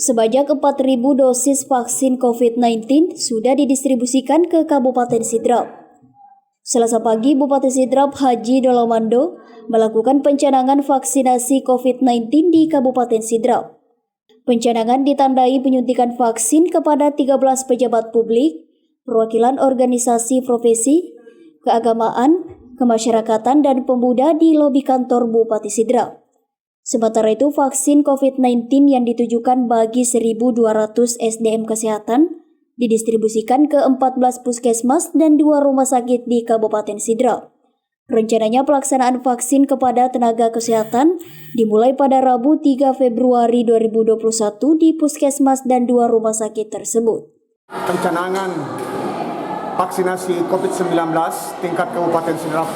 Sebanyak 4.000 dosis vaksin COVID-19 sudah didistribusikan ke Kabupaten Sidrap. Selasa pagi, Bupati Sidrap Haji Dolomando melakukan pencanangan vaksinasi COVID-19 di Kabupaten Sidrap. Pencanangan ditandai penyuntikan vaksin kepada 13 pejabat publik, perwakilan organisasi profesi, keagamaan, kemasyarakatan, dan pemuda di lobi kantor Bupati Sidrap. Sementara itu, vaksin COVID-19 yang ditujukan bagi 1.200 SDM kesehatan didistribusikan ke 14 puskesmas dan 2 rumah sakit di Kabupaten Sidrap. Rencananya pelaksanaan vaksin kepada tenaga kesehatan dimulai pada Rabu 3 Februari 2021 di puskesmas dan 2 rumah sakit tersebut. Pencanangan vaksinasi COVID-19 tingkat Kabupaten Sidrap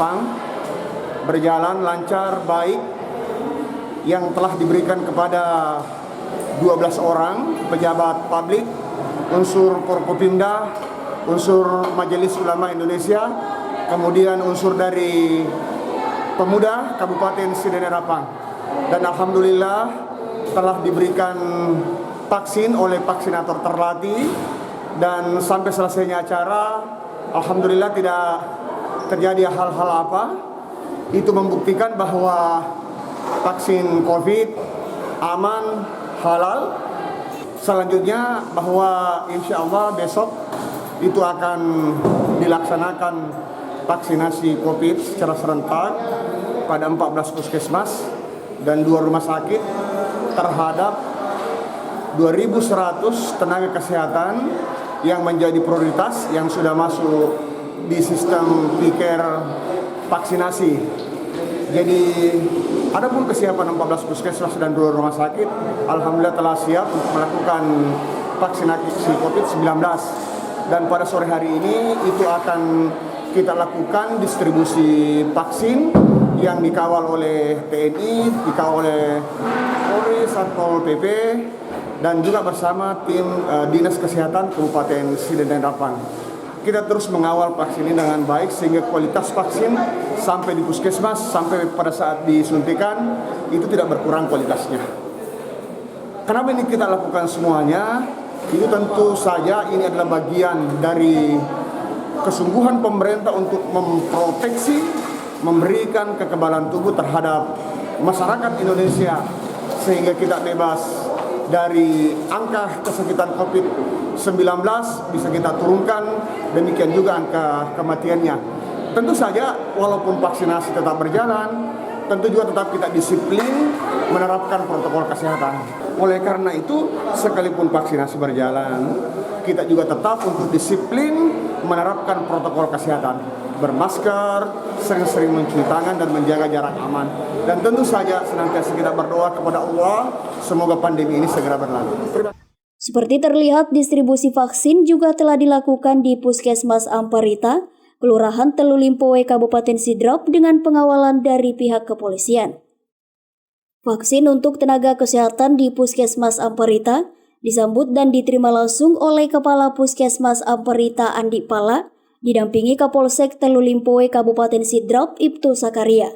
berjalan lancar, baik, yang telah diberikan kepada 12 orang pejabat publik, unsur Forkopimda, unsur Majelis Ulama Indonesia, kemudian unsur dari pemuda Kabupaten Sidrap. Dan alhamdulillah telah diberikan vaksin oleh vaksinator terlatih, dan sampai selesainya acara alhamdulillah tidak terjadi hal-hal apa. Itu membuktikan bahwa vaksin COVID aman, halal. Selanjutnya bahwa insya Allah besok itu akan dilaksanakan vaksinasi COVID secara serentak pada 14 puskesmas dan 2 rumah sakit terhadap 2.100 tenaga kesehatan yang menjadi prioritas yang sudah masuk di sistem e-care vaksinasi. Jadi adapun kesiapan 14 puskesmas dan 2 rumah sakit alhamdulillah telah siap untuk melakukan vaksinasi COVID-19. Dan pada sore hari ini itu akan kita lakukan distribusi vaksin yang dikawal oleh TNI, dikawal oleh Polri, Satpol PP, dan juga bersama tim Dinas Kesehatan Kabupaten Sidrap. Kita terus mengawal vaksin ini dengan baik sehingga kualitas vaksin sampai di puskesmas, sampai pada saat disuntikan itu tidak berkurang kualitasnya. Kenapa ini kita lakukan semuanya? Itu tentu saja ini adalah bagian dari kesungguhan pemerintah untuk memproteksi, memberikan kekebalan tubuh terhadap masyarakat Indonesia sehingga kita bebas dari angka kesakitan COVID-19 bisa kita turunkan, demikian juga angka kematiannya. Tentu saja walaupun vaksinasi tetap berjalan, tentu juga tetap kita disiplin menerapkan protokol kesehatan. Oleh karena itu, sekalipun vaksinasi berjalan, kita juga tetap untuk disiplin menerapkan protokol kesehatan. Bermasker, sering-sering mencuci tangan dan menjaga jarak aman. Dan tentu saja senantiasa kita berdoa kepada Allah, semoga pandemi ini segera berlalu. Seperti terlihat, distribusi vaksin juga telah dilakukan di Puskesmas Amparita, Kelurahan Telulimpoe, Kabupaten Sidrap dengan pengawalan dari pihak kepolisian. Vaksin untuk tenaga kesehatan di Puskesmas Amparita disambut dan diterima langsung oleh Kepala Puskesmas Amparita Andi Pala, didampingi Kapolsek Telulimpoe Kabupaten Sidrap Ibtu Sakaria.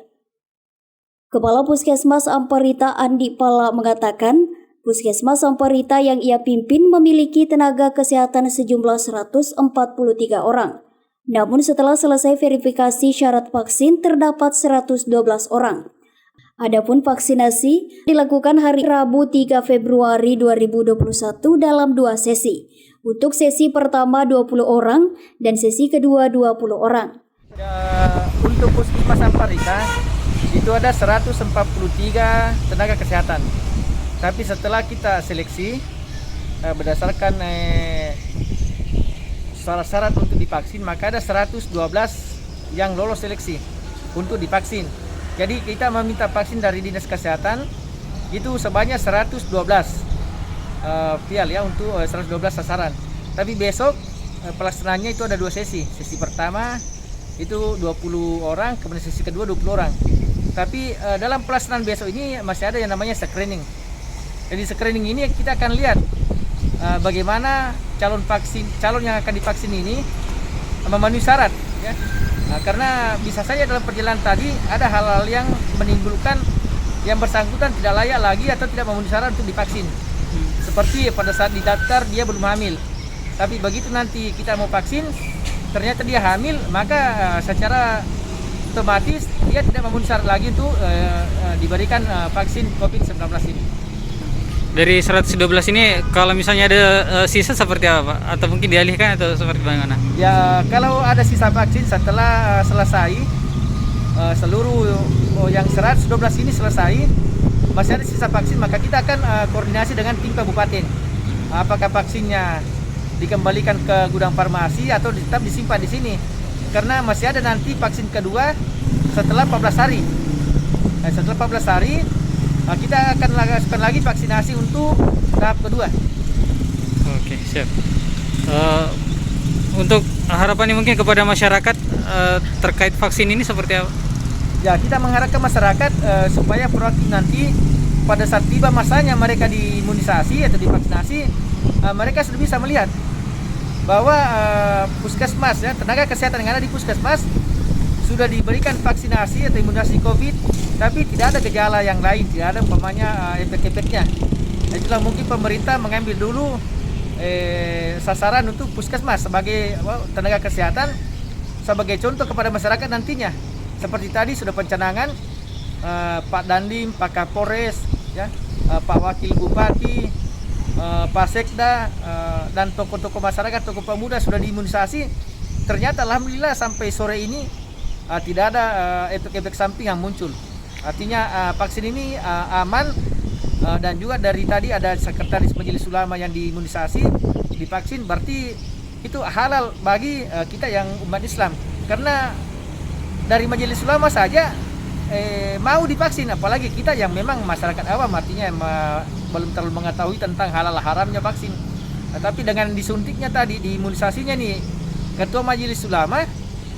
Kepala Puskesmas Amparita Andi Pala mengatakan, Puskesmas Amparita yang ia pimpin memiliki tenaga kesehatan sejumlah 143 orang. Namun setelah selesai verifikasi syarat vaksin terdapat 112 orang. Adapun vaksinasi dilakukan hari Rabu 3 Februari 2021 dalam 2 sesi. Untuk sesi pertama 20 orang dan sesi kedua 20 orang. Untuk Puskesmas Amparita itu ada 143 tenaga kesehatan. Tapi setelah kita seleksi berdasarkan syarat untuk divaksin, maka ada 112 yang lolos seleksi untuk divaksin. Jadi kita meminta vaksin dari Dinas Kesehatan itu sebanyak 112 vial ya, untuk 112 sasaran. Tapi besok pelaksanaannya itu ada 2 sesi. Sesi pertama itu 20 orang, kemudian sesi kedua 20 orang. Tapi dalam pelaksanaan besok ini masih ada yang namanya screening. Jadi screening ini kita akan lihat bagaimana calon yang akan divaksin ini memenuhi syarat ya. Karena bisa saja dalam perjalanan tadi ada hal-hal yang menimbulkan yang bersangkutan tidak layak lagi atau tidak memenuhi syarat untuk divaksin. seperti pada saat didaftar dia belum hamil, tapi begitu nanti kita mau vaksin ternyata dia hamil, maka secara otomatis dia tidak memenuhi syarat lagi untuk diberikan vaksin COVID-19 ini. Dari 112 ini kalau misalnya ada sisa seperti apa Pak? Atau mungkin dialihkan atau seperti bagaimana? Ya, kalau ada sisa vaksin setelah selesai seluruh yang 112 ini selesai, masih ada sisa vaksin, maka kita akan koordinasi dengan tim kabupaten. Apakah vaksinnya dikembalikan ke gudang farmasi atau tetap disimpan di sini? Karena masih ada nanti vaksin kedua setelah 14 hari. Nah, setelah 14 hari kita akan lakukan lagi vaksinasi untuk tahap kedua. Oke, siap. Untuk harapannya mungkin kepada masyarakat terkait vaksin ini seperti apa? Ya, kita mengharapkan masyarakat supaya proaktif nanti pada saat tiba masanya mereka diimunisasi atau divaksinasi, mereka sudah bisa melihat bahwa puskesmas, ya, tenaga kesehatan yang ada di puskesmas sudah diberikan vaksinasi atau imunisasi COVID, tapi tidak ada gejala yang lain, tidak ada umpamanya efek-efeknya. Itulah mungkin pemerintah mengambil dulu sasaran untuk puskesmas sebagai tenaga kesehatan, sebagai contoh kepada masyarakat nantinya. Seperti tadi sudah pencanangan Pak Dandim, Pak Kapolres, ya, Pak Wakil Bupati, Pak Sekda, dan tokoh-tokoh masyarakat, tokoh pemuda sudah diimunisasi. Ternyata alhamdulillah sampai sore ini tidak ada efek-efek samping yang muncul. Artinya vaksin ini aman, dan juga dari tadi ada sekretaris Majelis Ulama yang diimunisasi, divaksin, berarti itu halal bagi kita yang umat Islam. Karena dari Majelis Ulama saja mau divaksin, apalagi kita yang memang masyarakat awam, artinya belum terlalu mengetahui tentang halal haramnya vaksin. Tapi dengan disuntiknya tadi, diimunisasinya nih Ketua Majelis Ulama,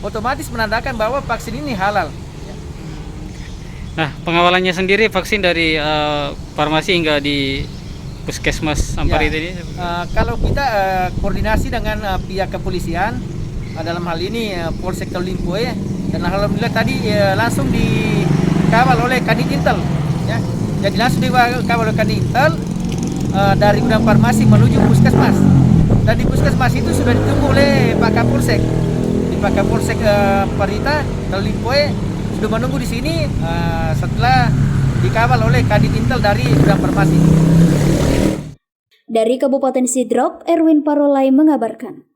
otomatis menandakan bahwa vaksin ini halal. Nah, pengawalannya sendiri vaksin dari farmasi hingga di puskesmas Amparita ini? Kalau kita koordinasi dengan pihak kepolisian, dalam hal ini Polsek Limpoe, dan alhamdulillah tadi langsung dikawal oleh Kanit Intel, ya. Jadi langsung dikawal oleh Kanit Intel dari gudang farmasi menuju puskesmas, dan di puskesmas itu sudah ditunggu oleh Pak Kapolsek. Pak Kapolsek Parita Limpoe sudah menunggu di sini setelah dikawal oleh Kadit Intel dari gudang farmasi. Dari Kabupaten Sidrap, Erwin Parolai mengabarkan.